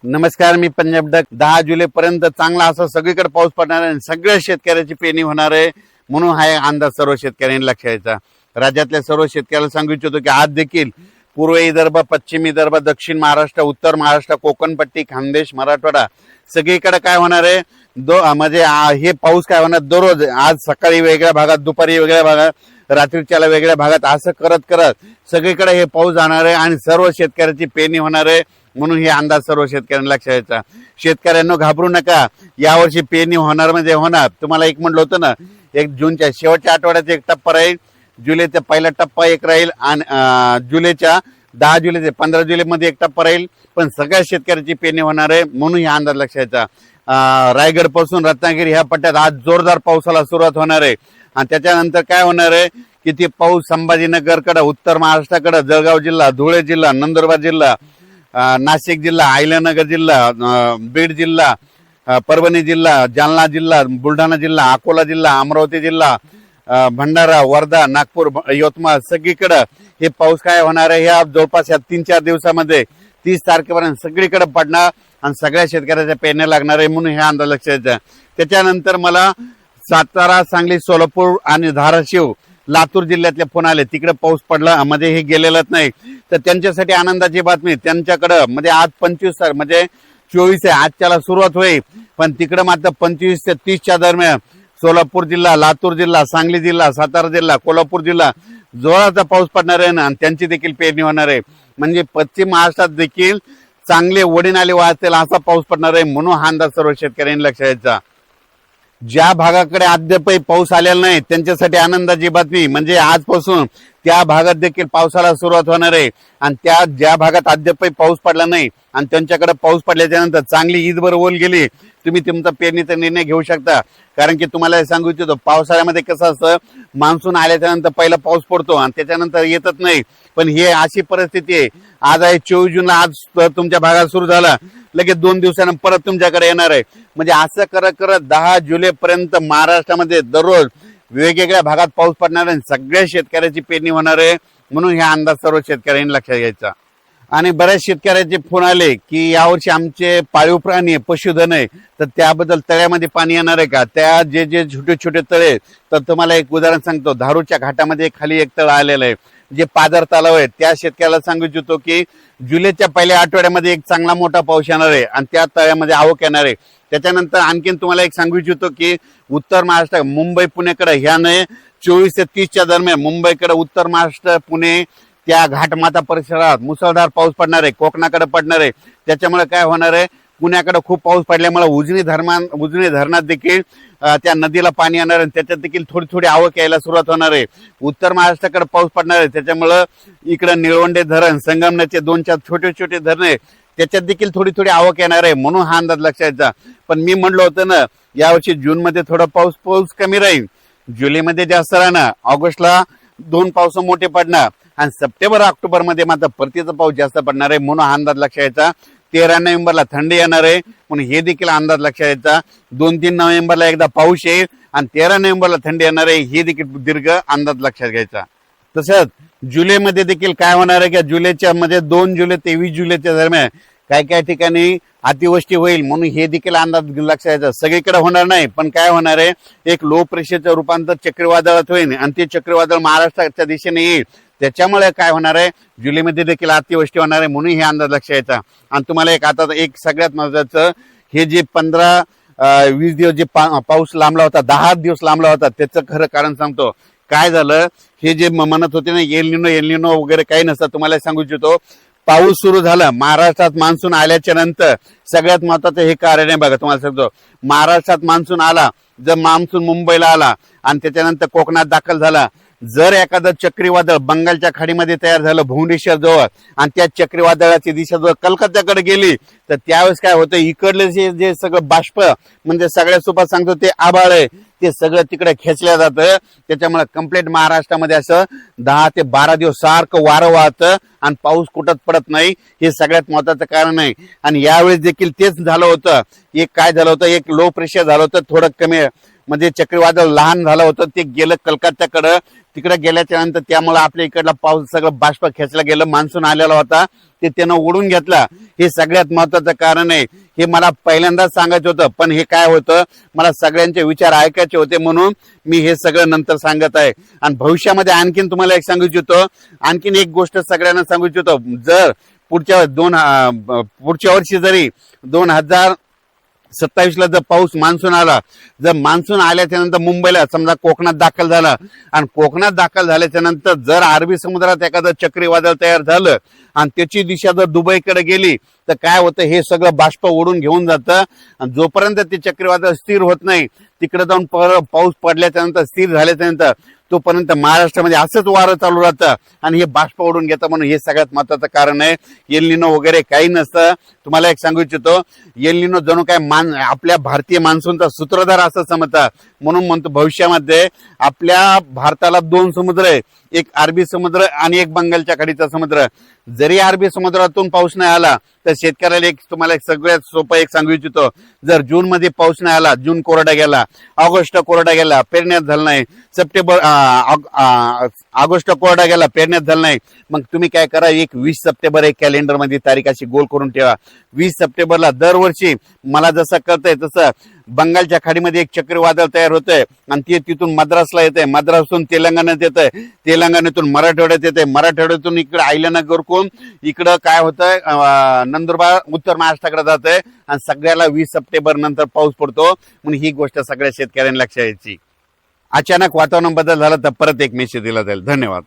नमस्कार, मी पंजाब डक. 10 जुलै पर्यंत चांगला असा सगळीकडे पाऊस पडणार आहे. सगळ्या शेतकऱ्याची पेरणी होणार आहे, म्हणून हा अंदाज सर्व शेतकऱ्यांनी लक्षात घ्यायचा. राज्यातल्या सर्व शेतकऱ्याला सांगू इच्छितो की आज देखील पूर्व विदर्भ, पश्चिम विदर्भ, दक्षिण महाराष्ट्र, उत्तर महाराष्ट्र, कोकणपट्टी, खानदेश, मराठवाडा सगळीकडे काय होणार आहे, म्हणजे हे पाऊस काय होणार दररोज. आज सकाळी वेगळ्या भागात, दुपारी वेगळ्या भागात, रात्रीच्याला वेगळ्या भागात, असं करत करत सगळीकडे हे पाऊस जाणार आहे आणि सर्व शेतकऱ्याची पेरणी होणार आहे. म्हणून हे अंदाज सर्व शेतकऱ्यांना लक्षात घ्यायचा. शेतकऱ्यांना घाबरू नका, यावर्षी पेरणी होणार म्हणजे होणार. तुम्हाला एक म्हटलं होतं ना, 1 जूनच्या शेवटच्या आठवड्यात एक टप्पा राहील, जुलैचा पहिला टप्पा एक राहील आणि जुलैच्या 10 जुलै ते 15 जुलैमध्ये एक टप्पा राहील. पण सगळ्या शेतकऱ्याची पेरणी होणार आहे, म्हणून हा अंदाज लक्षात घ्यायचा. रायगड पासून रत्नागिरी ह्या पट्ट्यात आज जोरदार पावसाला सुरुवात होणार आहे आणि त्याच्यानंतर काय होणार आहे की ते पाऊस संभाजीनगरकडे, उत्तर महाराष्ट्राकडे, जळगाव जिल्हा, धुळे जिल्हा, नंदुरबार जिल्हा, नाशिक जिल्हा, अहिल्यानगर जिल्हा, बीड जिल्हा, परभणी जिल्हा, जालना जिल्हा, बुलढाणा जिल्हा, अकोला जिल्हा, अमरावती जिल्हा, भंडारा, वर्धा, नागपूर, यवतमाळ सगळीकडे हे पाऊस काय होणार आहे. ह्या जवळपास या 3-4 दिवसामध्ये 30 तारखेपर्यंत सगळीकडे पडणार आणि सगळ्या शेतकऱ्याच्या पेरण्या लागणार आहे, म्हणून हे अंदाज लक्षात घ्यायचा. त्याच्यानंतर मला सातारा, सांगली, सोलापूर आणि धाराशिव, लातूर जिल्ह्यातल्या फोन आले, तिकडे पाऊस पडला मध्ये हे गेलेलंच नाही. तर त्यांच्यासाठी आनंदाची बातमी, त्यांच्याकडं म्हणजे आज 25 म्हणजे 24 आहे, आजच्याला सुरुवात होईल, पण तिकडं मात्र 25 ते 30च्या दरम्यान सोलापूर जिल्हा, लातूर जिल्हा, सांगली जिल्हा, सातारा जिल्हा, कोल्हापूर जिल्हा जोराचा पाऊस पडणार आहे आणि त्यांची देखील पेरणी होणार आहे. म्हणजे पश्चिम महाराष्ट्रात देखील चांगले वडीनाले वाहतील असा पाऊस पडणार आहे, म्हणून हा अंदाज सर्व शेतकऱ्यांनी लक्षात घ्यायचा. ज्या भागाकडे अद्यापही पाऊस आलेला नाही त्यांच्यासाठी आनंदाची बातमी, म्हणजे आजपासून त्या भागात देखील पावसाला सुरुवात होणार आहे आणि त्या ज्या भागात अद्यापही पाऊस पडला नाही आणि त्यांच्याकडे पाऊस पडल्याच्या नंतर चांगली ईदभर ओल गेली, तुम्ही तुमचा पेरणीचा निर्णय घेऊ शकता. कारण की तुम्हाला सांगू इच्छितो, पावसाळ्यामध्ये कसं असतं, मान्सून आल्याच्या नंतर पहिला पाऊस पडतो आणि त्याच्यानंतर येतच नाही. पण हे अशी परिस्थिती आहे. आज आहे 24 जूनला, आज तुमच्या भागात सुरू झाला, लगेच 2 दिवसांनी परत तुमच्याकडे येणार आहे. म्हणजे असं करत करत 10 जुलै पर्यंत महाराष्ट्रामध्ये दररोज वेगवेगळ्या भागात पाऊस पडणार आहे, सगळ्या शेतकऱ्याची पेरणी होणार आहे, म्हणून हे अंदाज सर्व शेतकऱ्यांनी लक्षात घ्यायचा. आणि बऱ्याच शेतकऱ्याचे फोन आले की यावर्षी आमचे पाळीव प्राणी आहे, पशुधन आहे, तर त्याबद्दल तळ्यामध्ये पाणी येणार आहे का. त्या जे छोटे छोटे तळे, तर तुम्हाला एक उदाहरण सांगतो. धारूरच्या घाटामध्ये खाली एक तळ आलेलं आहे, जे पादर तलाव आहे. त्या शेतकऱ्याला सांगू इच्छितो की जुलैच्या पहिल्या आठवड्यामध्ये एक चांगला मोठा पाऊस येणार आहे आणि त्या तळ्यामध्ये आवक येणार आहे. त्याच्यानंतर आणखीन तुम्हाला एक सांगू इच्छितो की उत्तर महाराष्ट्र, मुंबई, पुणेकडे ह्याने 24 ते 30च्या दरम्यान मुंबईकडे, उत्तर महाराष्ट्र, पुणे, त्या घाटमाता परिसरात मुसळधार पाऊस पडणार आहे, कोकणाकडे पडणार आहे. त्याच्यामुळे काय होणार आहे, पुण्याकडे खूप पाऊस पडल्यामुळे उजनी धरणात देखील त्या नदीला पाणी येणार आहे, त्याच्यात देखील थोडी थोडी आवक यायला सुरुवात होणार आहे. उत्तर महाराष्ट्राकडे पाऊस पडणार आहे, त्याच्यामुळं इकडे निळवंडे धरण, संगमनेरचे 2-4 छोटे छोटे धरणे, त्याच्यात देखील थोडी थोडी आवक येणार आहे, म्हणून हा अंदाज लक्षात घ्यायचा. पण मी म्हणलो होतं ना, यावर्षी जून मध्ये थोडा पाऊस कमी राहील, जुलैमध्ये जास्त राहणार, ऑगस्टला 2 पाऊस मोठे पडणार आणि सप्टेंबर, ऑक्टोबर मध्ये मात्र परतीचा पाऊस जास्त पडणार आहे, म्हणून हा अंदाज लक्षात घ्यायचा. 13 नोव्हेंबरला थंडी येणार आहे, म्हणून हे देखील अंदाज लक्षात घ्यायचा. 2-3 नोव्हेंबरला एकदा पाऊस येईल आणि 13 नोव्हेंबरला थंडी येणार आहे, हे देखील दीर्घ अंदाज लक्षात घ्यायचा. तसंच जुलैमध्ये देखील काय होणार आहे की जुलैच्या मध्ये 2 जुलै ते 20 जुलैच्या दरम्यान काही ठिकाणी अतिवृष्टी होईल, म्हणून हे देखील अंदाज लक्षात घ्यायचा. सगळीकडे होणार नाही, पण काय होणार आहे, एक लो प्रेशरचं रूपांतर चक्रीवादळात होईल आणि ते चक्रीवादळ महाराष्ट्राच्या दिशेने येईल. त्याच्यामुळे काय होणार आहे, जुलैमध्ये देखील अतिवृष्टी होणार आहे, म्हणून हे अंदाज लक्षात घ्यायचा. आणि तुम्हाला एक सगळ्यात महत्वाचं, हे जे 15-20 दिवस जे पाऊस लांबला होता, 10 दिवस लांबला होता, त्याचं खरं कारण सांगतो. काय झालं, हे जे म्हणत होते ना एल निनो वगैरे काही नसतं, तुम्हाला सांगू इच्छितो. पाऊस सुरू झाला महाराष्ट्रात, मान्सून आल्याच्या नंतर सगळ्यात महत्वाचं हे कारण आहे बघा, तुम्हाला सांगतो. महाराष्ट्रात मान्सून आला, जर मान्सून मुंबईला आला आणि त्याच्यानंतर कोकणात दाखल झाला, जर एखादं चक्रीवादळ बंगालच्या खाडीमध्ये तयार झालं भुवनेश्वर जवळ आणि त्या चक्रीवादळाची दिशा जर कलकत्त्याकडे गेली, तर त्यावेळेस काय होतं, इकडले जे सगळं बाष्प, म्हणजे सगळ्या सोबत सांगतो ते आभाळ आहे, ते सगळं तिकडे खेचल्या जातं. त्याच्यामुळे कंप्लीट महाराष्ट्रामध्ये असं 10 ते 12 दिवस सारखं वारं वाहतं आणि पाऊस कुठत पडत नाही. हे सगळ्यात महत्वाचं कारण आहे. आणि यावेळेस देखील तेच झालं होतं. एक काय झालं होतं, एक लो प्रेशर झालं होतं, थोडं कमी म्हणजे चक्रीवादळ लहान झालं होतं, ते गेलं कलकत्त्याकडं. तिकडे गेल्याच्या नंतर त्यामुळे आपल्या इकडला पाऊस सगळं बाष्प खेचला गेलं, मान्सून आलेला होता ते त्यानं ओढून घेतला. हे सगळ्यात महत्वाचं कारण आहे. हे मला पहिल्यांदाच सांगायचं होतं, पण हे काय होतं, मला सगळ्यांचे विचार ऐकायचे होते म्हणून मी हे सगळं नंतर सांगत आहे. आणि भविष्यामध्ये आणखीन तुम्हाला एक सांगू इच्छितो, आणखीन एक गोष्ट सगळ्यांना सांगू इच्छितो. जर पुढच्या वर्षी जरी 2027ला जर पाऊस मान्सून आला, जर मान्सून आल्याच्या नंतर मुंबईला समजा कोकणात दाखल झाला आणि कोकणात दाखल झाल्याच्या नंतर जर अरबी समुद्रात एखादं चक्रीवादळ तयार झालं आणि त्याची दिशा जर दुबईकडे गेली तर काय होतं, हे सगळं बाष्प ओढून घेऊन जातं. आणि जोपर्यंत ते चक्रीवादळ स्थिर होत नाही, तिकडे जाऊन पाऊस पडल्याच्या नंतर स्थिर झाल्याच्या नंतर तोपर्यंत महाराष्ट्रामध्ये असंच वारं चालू राहतं आणि हे बाष्प ओढून घेतं. म्हणून हे सगळ्यात महत्वाचं कारण आहे. एल निनो वगैरे काही नसतं. तुम्हाला एक सांगू इच्छितो, एल निनो जणू काय आपल्या भारतीय मान्सूनचा सूत्रधार असं समजतात. म्हणून म्हणतो भविष्यामध्ये आपल्या भारताला 2 समुद्र आहे, एक अरबी समुद्र आणि एक बंगालच्या खाडीचा समुद्र. जरी अरबी समुद्रातून पाऊस नाही आला तर शेतकऱ्याला तुम्हाला एक सगळ्यात सोपं एक सांगू इच्छितो, जर जून मध्ये पाऊस नाही आला, जून कोरडा गेला, ऑगस्ट कोरडा गेला, पेरण्यात झालं नाही, ऑगस्ट कोरडा गेला, पेरण्यात झालं नाही, मग तुम्ही काय करा, एक 20 सप्टेंबर एक कॅलेंडर मध्ये तारीख अशी गोल करून ठेवा. 20 सप्टेंबरला दरवर्षी मला जसं करतंय तसं बंगालच्या खाडीमध्ये एक चक्रीवादळ तयार होतंय आणि ते तिथून मद्रासला येतंय, मद्रासून तेलंगणात येतंय, तेलंगणातून मराठवाड्यात येतंय, मराठवाड्यातून इकडे आयल्यानगर करून इकडं काय होतंय, नंदुरबार उत्तर महाराष्ट्राकडे जात आहे आणि सगळ्याला 20 सप्टेंबर नंतर पाऊस पडतो. म्हणून ही गोष्ट सगळ्या शेतकऱ्यांना लक्षात यायची. अचानक वातावरण बदल झाला तर परत एक मेसेज दिला जाईल. धन्यवाद.